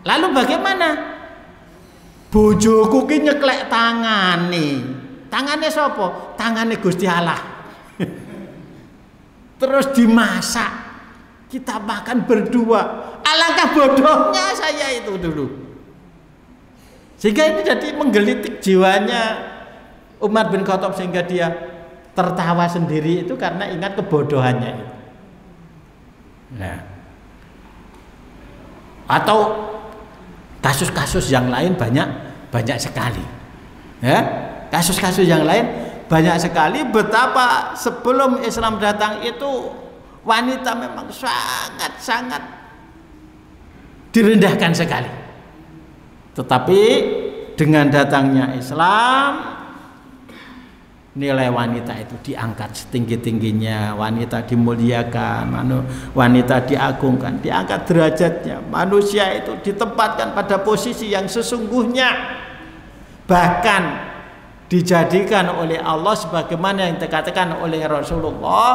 Lalu bagaimana? Bojoku ki nyeklek tangane. Tangane sapa? Tangane Gusti Allah. Terus dimasak, kita makan berdua. Alangkah bodohnya saya itu dulu. Sehingga ini jadi menggelitik jiwanya Umar bin Khattab sehingga dia tertawa sendiri itu karena ingat kebodohannya itu. Nah, atau kasus-kasus yang lain banyak sekali. Ya, kasus-kasus yang lain banyak sekali. Betapa sebelum Islam datang itu wanita memang sangat direndahkan sekali. Tetapi dengan datangnya Islam, nilai wanita itu diangkat setinggi-tingginya, wanita dimuliakan, wanita diagungkan, diangkat derajatnya. Manusia itu ditempatkan pada posisi yang sesungguhnya, bahkan dijadikan oleh Allah sebagaimana yang dikatakan oleh Rasulullah,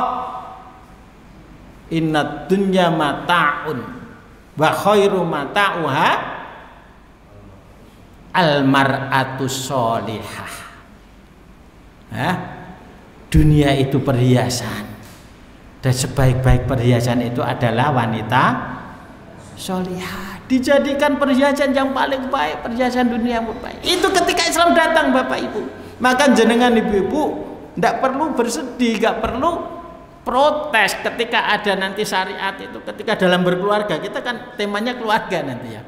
innad dunya mata'un wa khairu mata'uha al-mar'atu sholihah. Dunia itu perhiasan dan sebaik-baik perhiasan itu adalah wanita sholihah. Dijadikan perhiasan yang paling baik, perhiasan dunia yang baik. Itu ketika Islam datang, Bapak Ibu. Maka jenengan ibu-ibu tidak perlu bersedih, tidak perlu protes ketika ada nanti syariat itu, ketika dalam berkeluarga. Kita kan temanya keluarga nanti ya.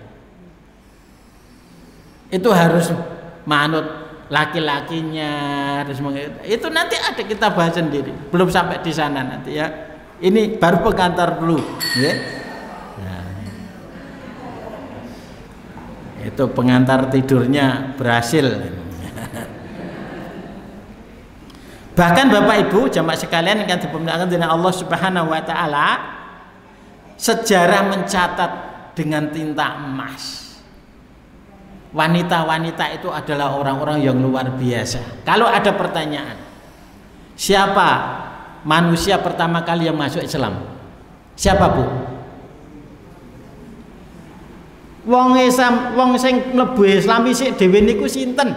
Itu harus manut laki-lakinya, harus itu nanti ada kita bahas sendiri. Belum sampai di sana nanti ya. Ini baru pengantar dulu, ya. Nah, itu pengantar tidurnya berhasil. Bahkan Bapak Ibu jamaah sekalian yang dimuliakan dengan Allah Subhanahu wa taala, sejarah mencatat dengan tinta emas. Wanita-wanita itu adalah orang-orang yang luar biasa. Kalau ada pertanyaan, siapa manusia pertama kali yang masuk Islam? Siapa, Bu? Wong Islam, wong sing mlebu Islam isih dhewe niku sinten?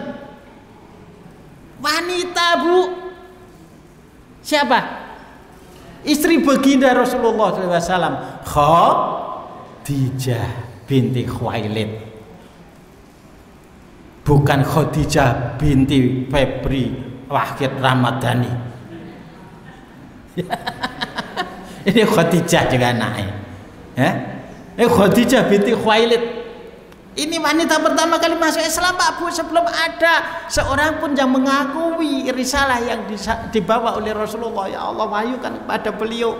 Wanita, Bu. Siapa? Istri baginda Rasulullah SAW, Khadijah binti Khuwailid. Bukan Khadijah binti Febri Wahid Ramadhani. Ini Khadijah juga naik. Ini Khadijah binti Khuwailid. Ini wanita pertama kali masuk Islam, Pak Bu, sebelum ada seorang pun yang mengakui risalah yang dibawa oleh Rasulullah. Ya Allah wahyukan kepada beliau.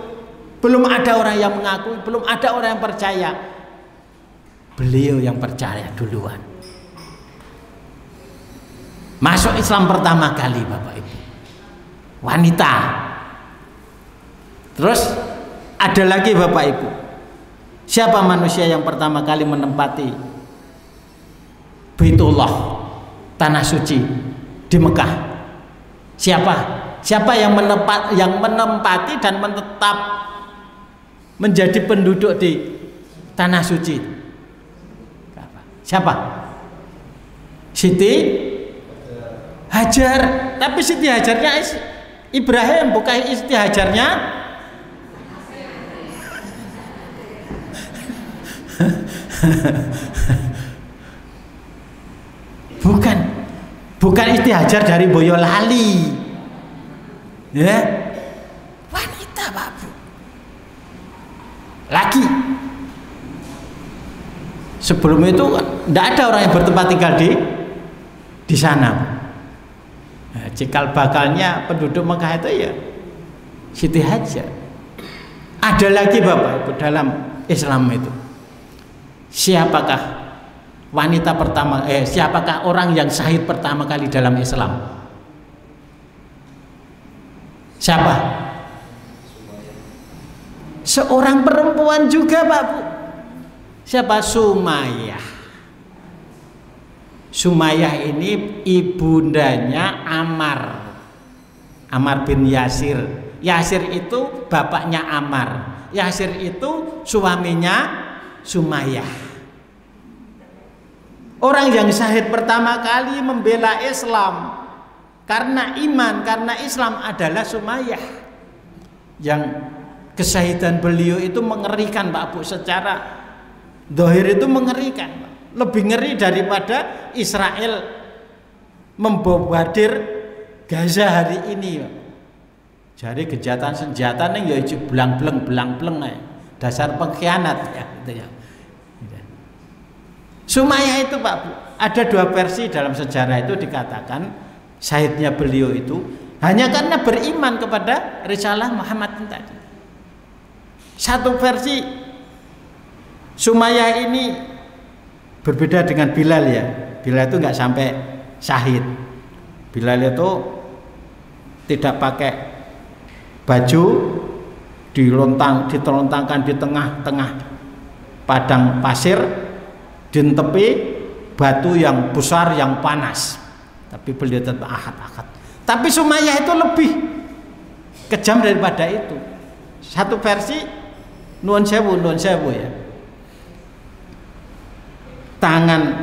Belum ada orang yang mengakui, belum ada orang yang percaya. Beliau yang percaya duluan. Masuk Islam pertama kali, Bapak Ibu. Wanita. Terus ada lagi, Bapak Ibu. Siapa manusia yang pertama kali menempati Baitullah, tanah suci di Mekah? Siapa? Siapa yang menempati dan menetap menjadi penduduk di tanah suci? Siapa? Siti Hajar. Tapi Siti Hajarnya Ibrahim, bukan Siti Hajarnya bukan Siti Hajar dari Boyolali. Ya, wanita Pak Bu. Lagi sebelum itu tidak ada orang yang bertempat tinggal di sana. Nah, cikal bakalnya penduduk Mekah itu ya Siti Hajar. Ada lagi Bapak Ibu dalam Islam itu. Siapakah wanita pertama? Siapakah orang yang syahid pertama kali dalam Islam? Siapa? Seorang perempuan juga Pak Bu. Siapa? Sumayyah. Sumayyah ini ibundanya Ammar bin Yasir. Yasir itu bapaknya Ammar. Yasir itu suaminya Sumayyah. Orang yang syahid pertama kali membela Islam karena iman, karena Islam adalah Sumayyah. Yang kesyahidan beliau itu mengerikan Pak Bu, secara zahir itu mengerikan, Pak. Lebih ngeri daripada Israel membombardir Gaza hari ini, Pak. Jadi kejahatan senjata nih ya belang-beleng dasar pengkhianat ya, gitu ya. Sumayyah itu Pak Bu, ada dua versi dalam sejarah itu dikatakan syahidnya beliau itu hanya karena beriman kepada risalah Muhammad tadi. Satu versi Sumayyah ini berbeda dengan Bilal ya. Bilal itu nggak sampai syahid. Bilal itu tidak pakai baju, ditelontangkan di tengah-tengah padang pasir, di tepi batu yang besar yang panas. Tapi beliau tetap akad. Tapi Sumayyah itu lebih kejam daripada itu. Satu versi nuwun sewu ya.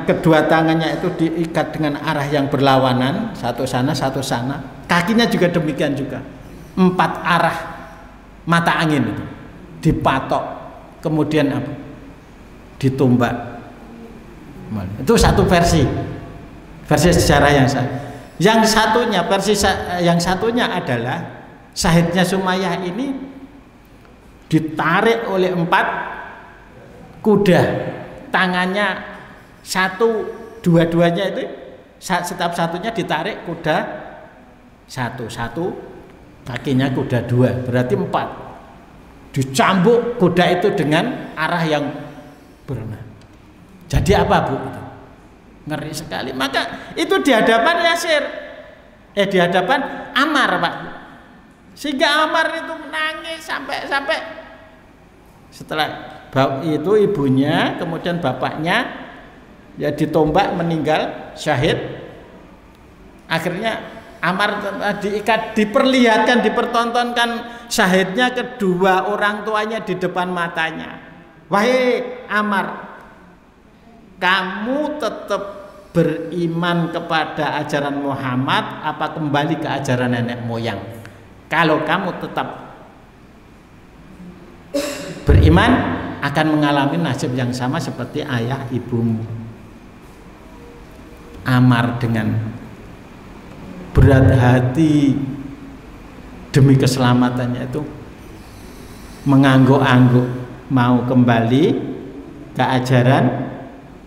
Kedua tangannya itu diikat dengan arah yang berlawanan, satu sana. Kakinya juga demikian juga. 4 arah mata angin itu dipatok, kemudian apa? Ditumbak. Itu satu versi sejarah yang sah. Yang satunya adalah syahidnya Sumayyah ini ditarik oleh 4 kuda, tangannya dua-duanya itu setiap satunya ditarik kuda satu, kakinya kuda 2, berarti 4. Dicambuk kuda itu dengan arah yang berbeda. Jadi apa Bu? Ngeri sekali. Maka itu di hadapan Yasir, di hadapan Ammar Pak. Sehingga Ammar itu menangis sampai setelah itu ibunya, kemudian bapaknya ya ditombak meninggal syahid. Akhirnya Ammar diperlihatkan, dipertontonkan syahidnya kedua orang tuanya di depan matanya. Wahai Ammar, kamu tetap beriman kepada ajaran Muhammad apa kembali ke ajaran nenek moyang? Kalau kamu tetap beriman, akan mengalami nasib yang sama seperti ayah ibumu. Ammar dengan berat hati demi keselamatannya itu mengangguk-angguk mau kembali ke ajaran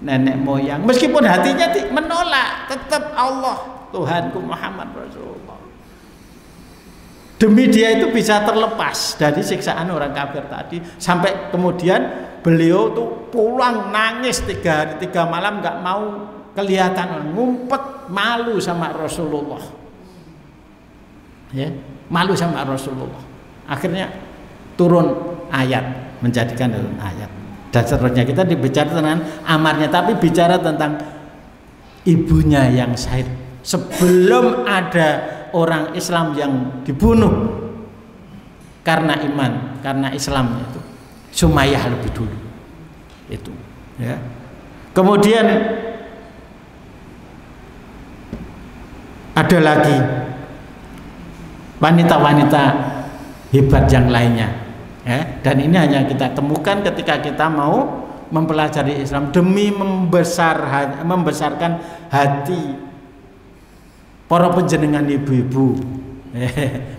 nenek moyang, meskipun hatinya menolak, tetap Allah Tuhanku Muhammad Rasulullah. Demi dia itu bisa terlepas dari siksaan orang kafir tadi, sampai kemudian beliau tuh pulang nangis 3 hari 3 malam, nggak mau kelihatan, ngumpet, malu sama Rasulullah. Ya, malu sama Rasulullah. Akhirnya turun ayat, menjadikan turun ayat. Dan seterusnya kita bicara tentang Ammarnya, tapi bicara tentang ibunya yang syahid. Sebelum ada orang Islam yang dibunuh karena iman, karena Islam itu, Sumayyah lebih dulu. Itu, ya. Kemudian ada lagi wanita-wanita hebat yang lainnya. Ya, dan ini hanya kita temukan ketika kita mau mempelajari Islam demi membesarkan hati para penjenengan ibu-ibu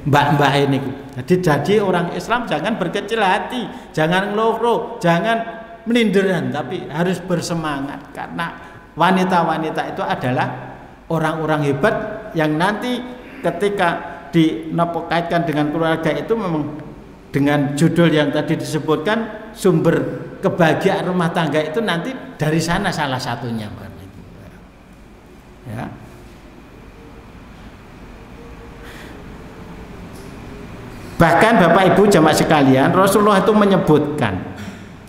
Mbak-mbak ini. Jadi orang Islam jangan berkecil hati, jangan ngeloro, jangan menindiran, tapi harus bersemangat karena wanita-wanita itu adalah orang-orang hebat yang nanti ketika kaitkan dengan keluarga itu memang dengan judul yang tadi disebutkan sumber kebahagiaan rumah tangga itu nanti dari sana salah satunya, ya. Bahkan Bapak Ibu jamaah sekalian, Rasulullah itu menyebutkan,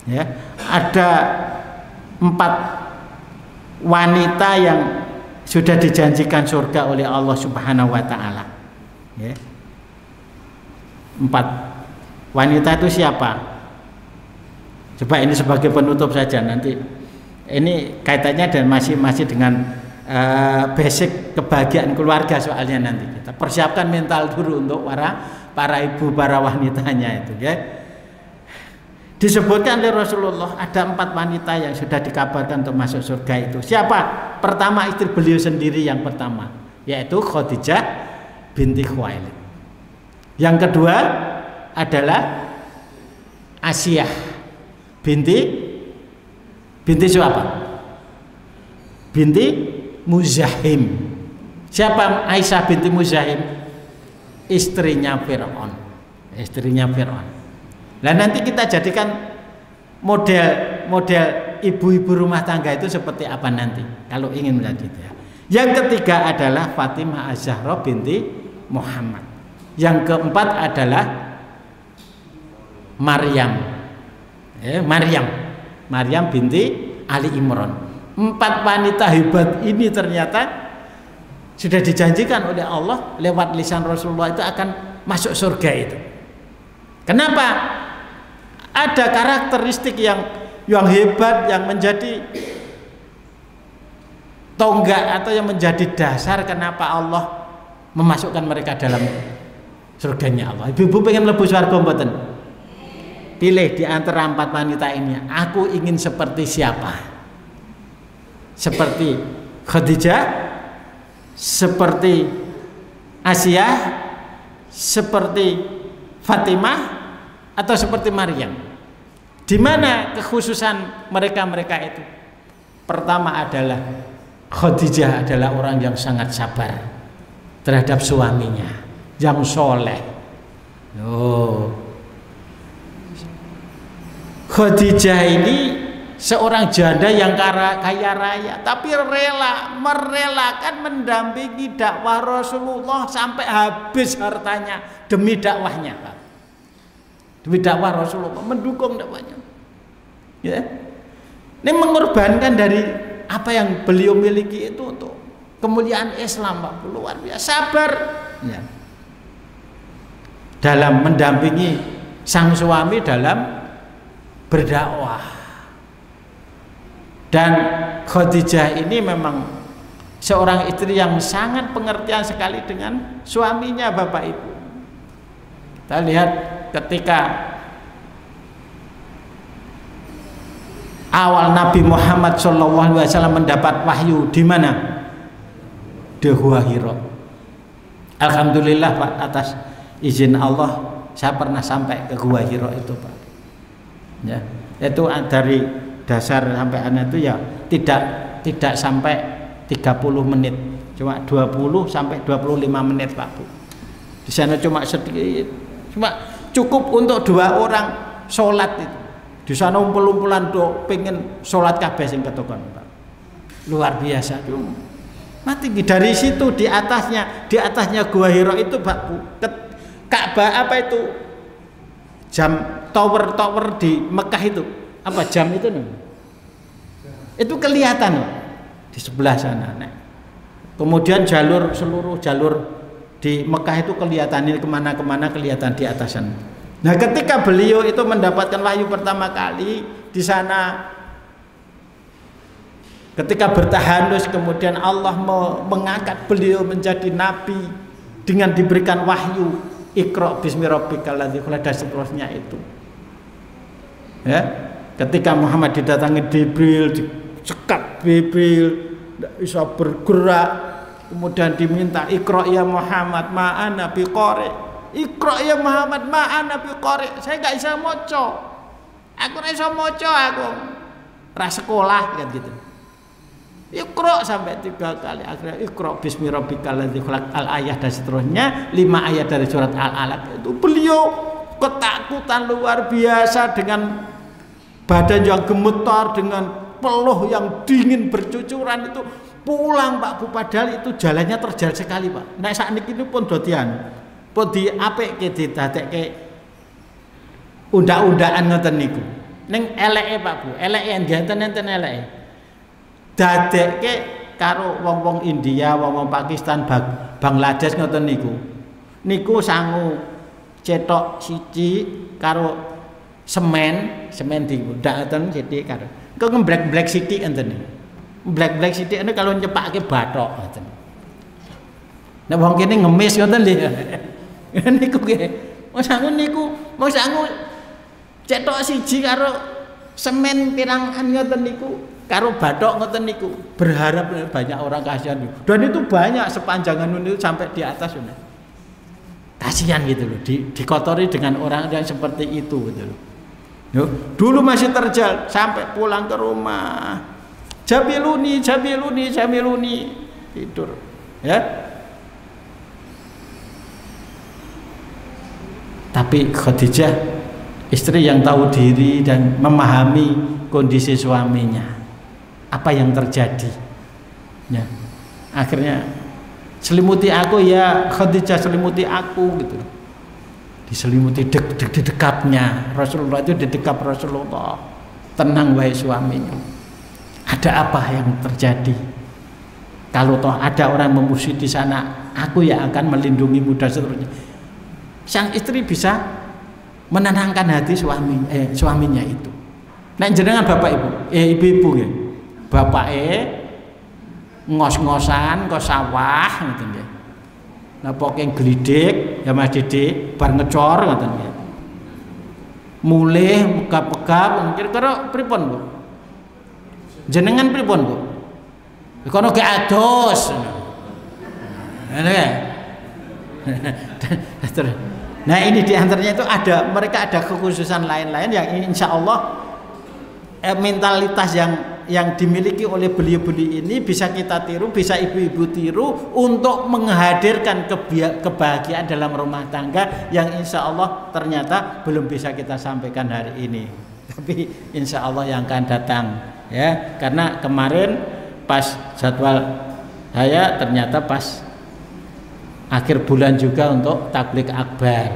ya, ada 4 wanita yang sudah dijanjikan surga oleh Allah Subhanahu wa taala. Ya. 4 wanita itu siapa? Coba ini sebagai penutup saja, nanti ini kaitannya dan masih dengan basic kebahagiaan keluarga soalnya nanti kita persiapkan mental dulu untuk para ibu, para wanitanya itu, ya. Disebutkan oleh Rasulullah ada 4 wanita yang sudah dikabarkan untuk masuk surga itu. Siapa? Pertama istri beliau sendiri yang pertama, yaitu Khadijah binti Khuwailid. Yang kedua adalah Asiyah binti siapa? Binti Muzahim. Siapa Aisyah binti Muzahim? Istrinya Fir'aun. Nah nanti kita jadikan model ibu-ibu rumah tangga itu seperti apa nanti kalau ingin melihat itu, ya. Yang ketiga adalah Fatimah Az-Zahra binti Muhammad. Yang keempat adalah Maryam binti Ali Imran. 4 wanita hebat ini ternyata sudah dijanjikan oleh Allah lewat lisan Rasulullah itu akan masuk surga itu. Kenapa? Ada karakteristik yang hebat yang menjadi tonggak atau yang menjadi dasar kenapa Allah memasukkan mereka dalam surganya Allah. Ibu-ibu pengen mlebu swarga mboten? Pilih di antara 4 wanita ini, aku ingin seperti siapa? Seperti Khadijah, seperti Asiyah, seperti Fatimah, atau seperti Maryam? Di mana kekhususan mereka itu? Pertama adalah Khadijah adalah orang yang sangat sabar terhadap suaminya, yang soleh. Khadijah ini seorang janda yang kaya raya, tapi merelakan mendampingi dakwah Rasulullah sampai habis hartanya demi dakwahnya, Pak. Demi dakwah Rasulullah, mendukung dakwahnya. Ya. Ini mengorbankan dari apa yang beliau miliki itu untuk kemuliaan Islam, Pak. Luar biasa sabar, ya. Dalam mendampingi sang suami dalam berdakwah. Dan Khadijah ini memang seorang istri yang sangat pengertian sekali dengan suaminya, Bapak Ibu. Kita lihat ketika awal Nabi Muhammad SAW mendapat wahyu di mana? Di Gua Hira. Alhamdulillah, Pak, atas izin Allah saya pernah sampai ke Gua Hira itu, Pak. Ya, itu dari dasar sampai anak itu ya tidak sampai 30 menit, cuma 20 sampai 25 menit, Pak, Bu. Di sana cuma sedikit, cuma cukup untuk 2 orang sholat itu. Di sana umpul-umpulan do pengen sholat kabeh sing ketokon, Pak. Luar biasa tuh. Mati dari situ di atasnya Gua Hira itu, Pak, Bu. Ka'bah apa itu? Jam tower di Mekah itu. Apa jam itu nih? Itu kelihatan loh, di sebelah sana. Nah, kemudian seluruh jalur di Mekah itu kelihatan, ini kemana-kemana kelihatan di atas sana. Nah, ketika beliau itu mendapatkan wahyu pertama kali di sana, ketika bertahanus kemudian Allah mengangkat beliau menjadi nabi dengan diberikan wahyu Iqra bismi rabbikal ladzi khalaq dan seterusnya itu. Ya, ketika Muhammad didatangi Jibril, dicekap Jibril, tidak bisa bergerak, kemudian diminta Iqra ya Muhammad ma'ana biqari, Iqra ya Muhammad ma'ana biqari. Saya nggak bisa maca, aku nggak bisa maca, aku ra sekolah kan gitu. Iqra sampai 3 kali, akhirnya Iqra bismi rabbikal ladzi khalaq al-ayah dan seterusnya, 5 ayat dari surat Al-Alaq. Itu beliau ketakutan luar biasa dengan badan yang gemetar, dengan peluh yang dingin bercucuran itu. Pulang Pak Padahal itu jalannya terjal sekali Pak. Nek sakniki ini pun dotian, pun diapike didadekke undak-undakan ngoten niku. Ning eleke Pak Bu, eleke enten eleke. Dadekke karo wong-wong India, wong-wong Pakistan, Bangladesh ngoten niku. Niku sangu cetok siji karo semen diundhaken sithik karo. Kok ngemblek-blek sithik enten niku. Blek-blek sithik ini kalau nyepake bathok ngoten. Nek wong kene ngemis ngoten lho. Niku nggih. Wong sangu niku, wong sangu cetok siji karo semen pirangan ngoten niku. Karo bathok ngoten niku, berharap banyak orang kasihan. Dan itu banyak sepanjangan itu sampai di atas sudah. Kasihan gitu loh, dikotori dengan orang yang seperti itu gitu loh. Dulu masih terjal sampai pulang ke rumah. Jamiluni tidur. Ya. Tapi Khadijah istri yang tahu diri dan memahami kondisi suaminya. Apa yang terjadi ya, akhirnya selimuti aku ya Khadijah, selimuti aku gitu, diselimuti dekapnya Rasulullah. Itu didekap Rasulullah, tenang wahai suaminya, ada apa yang terjadi? Kalau toh ada orang memusuhi di sana, aku yang akan melindungimu dan seterusnya. Sang istri bisa menenangkan hati suaminya itu. Nah jenengan bapak ibu, ibu-ibu ya, bapak ngos-ngosan ke sawah ngoten nggih. Napa keng glidik ya Mas Dede bar ngecor ngoten nggih. Mulih megap-megap kira-kira pripun, Bu? Jenengan pripun, Bu? Kono ge ados. Nah ini diantaranya itu mereka ada kekhususan lain-lain yang insya Allah mentalitas yang dimiliki oleh beliau-beliau ini bisa kita tiru, bisa ibu-ibu tiru untuk menghadirkan kebahagiaan dalam rumah tangga yang insya Allah ternyata belum bisa kita sampaikan hari ini, tapi insya Allah yang akan datang ya. Karena kemarin pas jadwal saya ternyata pas akhir bulan juga untuk tablik akbar.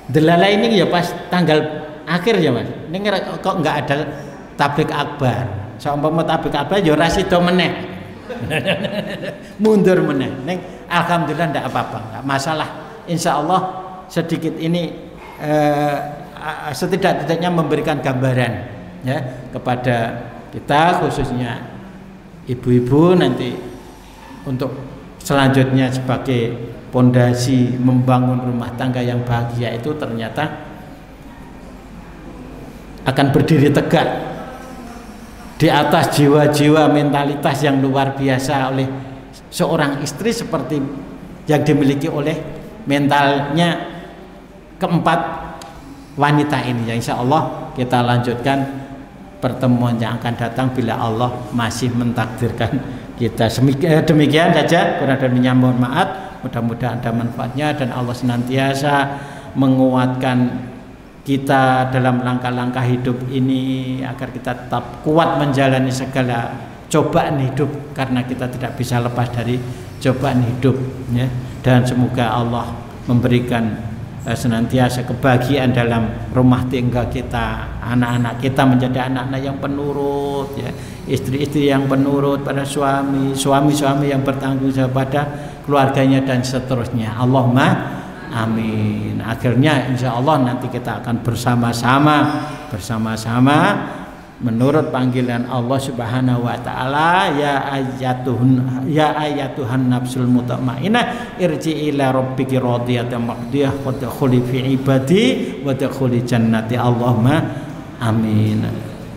Delala ini ya pas tanggal akhir ya Mas. Ini kok nggak ada tablik akbar. Saumpama tablik akbar ya ora sida meneh. Mundur meneh. Ning alhamdulillah ndak apa-apa, enggak masalah. Insya Allah sedikit ini setidak-tidaknya memberikan gambaran ya kepada kita, khususnya ibu-ibu nanti untuk selanjutnya sebagai pondasi membangun rumah tangga yang bahagia itu ternyata akan berdiri tegak di atas jiwa-jiwa mentalitas yang luar biasa oleh seorang istri seperti yang dimiliki oleh mentalnya keempat wanita ini. Ya, insya Allah kita lanjutkan pertemuan yang akan datang bila Allah masih mentakdirkan kita. Demikian saja, kurang dan lebihnya mohon maaf. Mudah-mudahan ada manfaatnya dan Allah senantiasa menguatkan kita dalam langkah-langkah hidup ini agar kita tetap kuat menjalani segala cobaan hidup, karena kita tidak bisa lepas dari cobaan hidup ya. Dan semoga Allah memberikan senantiasa kebahagiaan dalam rumah tangga kita, anak-anak kita menjadi anak-anak yang penurut ya, istri-istri yang penurut pada suami, suami-suami yang bertanggung jawab pada keluarganya dan seterusnya. Allahumma amin. Akhirnya insya Allah nanti kita akan bersama-sama menurut panggilan Allah Subhanahu wa taala, ya ayatuhan nafsul mutmainnah irji ila rabbiki radiyatan mardiyah wadkhuli fi ibadi wadkhuli jannati. Allahumma amin.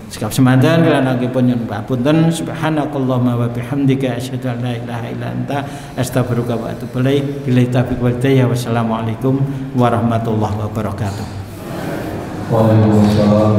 Sekap semanten kelanangipun nyuwun papunten. Subhanakallahumma wa bihamdika asyhadu an la ilaha illa anta astaghfiruka wa atubu ilaik. Billahi taufiq wal hidayah. Wassalamualaikum warahmatullahi wabarakatuh. Waalaikumsalam.